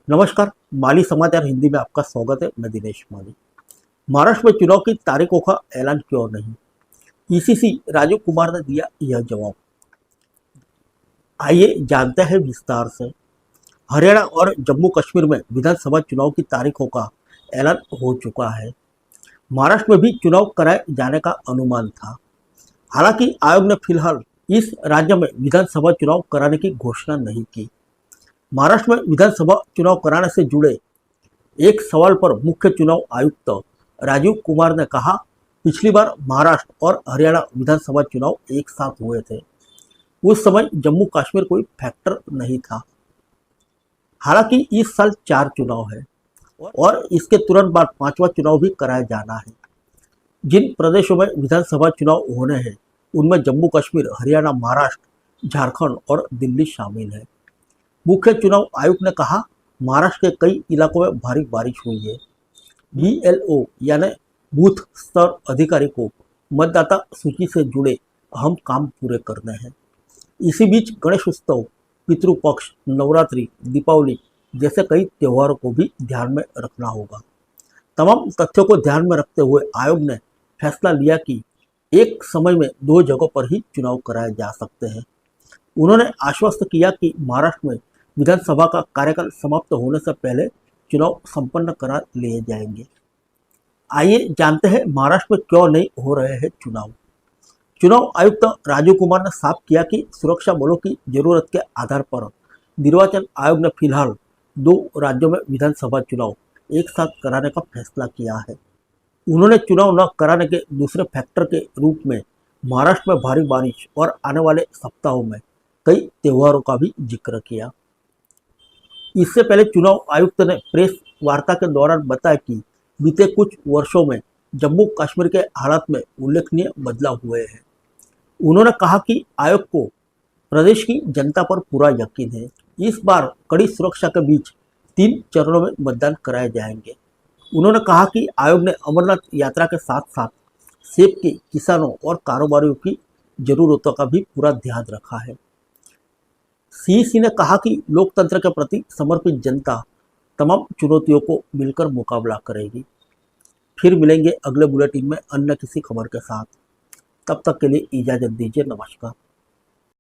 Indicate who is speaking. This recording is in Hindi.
Speaker 1: नमस्कार। माली समाचार हिंदी में आपका स्वागत है। मैं दिनेश माली। महाराष्ट्र में चुनाव की तारीखों का ऐलान क्यों नहीं? ईसीसी राजीव कुमार ने दिया यह जवाब। आइए जानते हैं विस्तार से। हरियाणा और जम्मू कश्मीर में विधानसभा चुनाव की तारीखों का ऐलान हो चुका है। महाराष्ट्र में भी चुनाव कराए जाने का अनुमान था। हालांकि आयोग ने फिलहाल इस राज्य में विधानसभा चुनाव कराने की घोषणा नहीं की। महाराष्ट्र में विधानसभा चुनाव कराने से जुड़े एक सवाल पर मुख्य चुनाव आयुक्त राजीव कुमार ने कहा, पिछली बार महाराष्ट्र और हरियाणा विधानसभा चुनाव एक साथ हुए थे। उस समय जम्मू कश्मीर कोई फैक्टर नहीं था। हालांकि इस साल 4 चुनाव है और इसके तुरंत बाद 5वां चुनाव भी कराया जाना है। जिन प्रदेशों में विधानसभा चुनाव होने हैं उनमें जम्मू कश्मीर, हरियाणा, महाराष्ट्र, झारखंड और दिल्ली शामिल है। मुख्य चुनाव आयुक्त ने कहा, महाराष्ट्र के कई इलाकों में भारी बारिश हुई है। बीएलओ यानी बूथ स्तर अधिकारी को मतदाता सूची से जुड़े अहम काम पूरे करने हैं। इसी बीच गणेश उत्सव, पितृपक्ष, नवरात्रि, दीपावली जैसे कई त्योहारों को भी ध्यान में रखना होगा। तमाम तथ्यों को ध्यान में रखते हुए आयोग ने फैसला लिया कि एक समय में 2 जगहों पर ही चुनाव कराए जा सकते हैं। उन्होंने आश्वस्त किया कि महाराष्ट्र में विधानसभा का कार्यकाल समाप्त होने से पहले चुनाव संपन्न करा लिए जाएंगे। आइए जानते हैं महाराष्ट्र में क्यों नहीं हो रहे हैं चुनाव। चुनाव आयुक्त राजीव कुमार ने साफ किया कि सुरक्षा बलों की जरूरत के आधार पर निर्वाचन आयोग ने फिलहाल 2 राज्यों में विधानसभा चुनाव एक साथ कराने का फैसला किया है। उन्होंने चुनाव न कराने के दूसरे फैक्टर के रूप में महाराष्ट्र में भारी बारिश और आने वाले सप्ताहों में कई त्योहारों का भी जिक्र किया। इससे पहले चुनाव आयुक्त ने प्रेस वार्ता के दौरान बताया कि बीते कुछ वर्षों में जम्मू कश्मीर के हालात में उल्लेखनीय बदलाव हुए हैं। उन्होंने कहा कि आयोग को प्रदेश की जनता पर पूरा यकीन है। इस बार कड़ी सुरक्षा के बीच 3 चरणों में मतदान कराए जाएंगे। उन्होंने कहा कि आयोग ने अमरनाथ यात्रा के साथ साथ सेब के किसानों और कारोबारियों की जरूरतों का भी पूरा ध्यान रखा है। सीईसी ने कहा कि लोकतंत्र के प्रति समर्पित जनता तमाम चुनौतियों को मिलकर मुकाबला करेगी। फिर मिलेंगे अगले बुलेटिन में अन्य किसी खबर के साथ। तब तक के लिए इजाजत दीजिए। नमस्कार।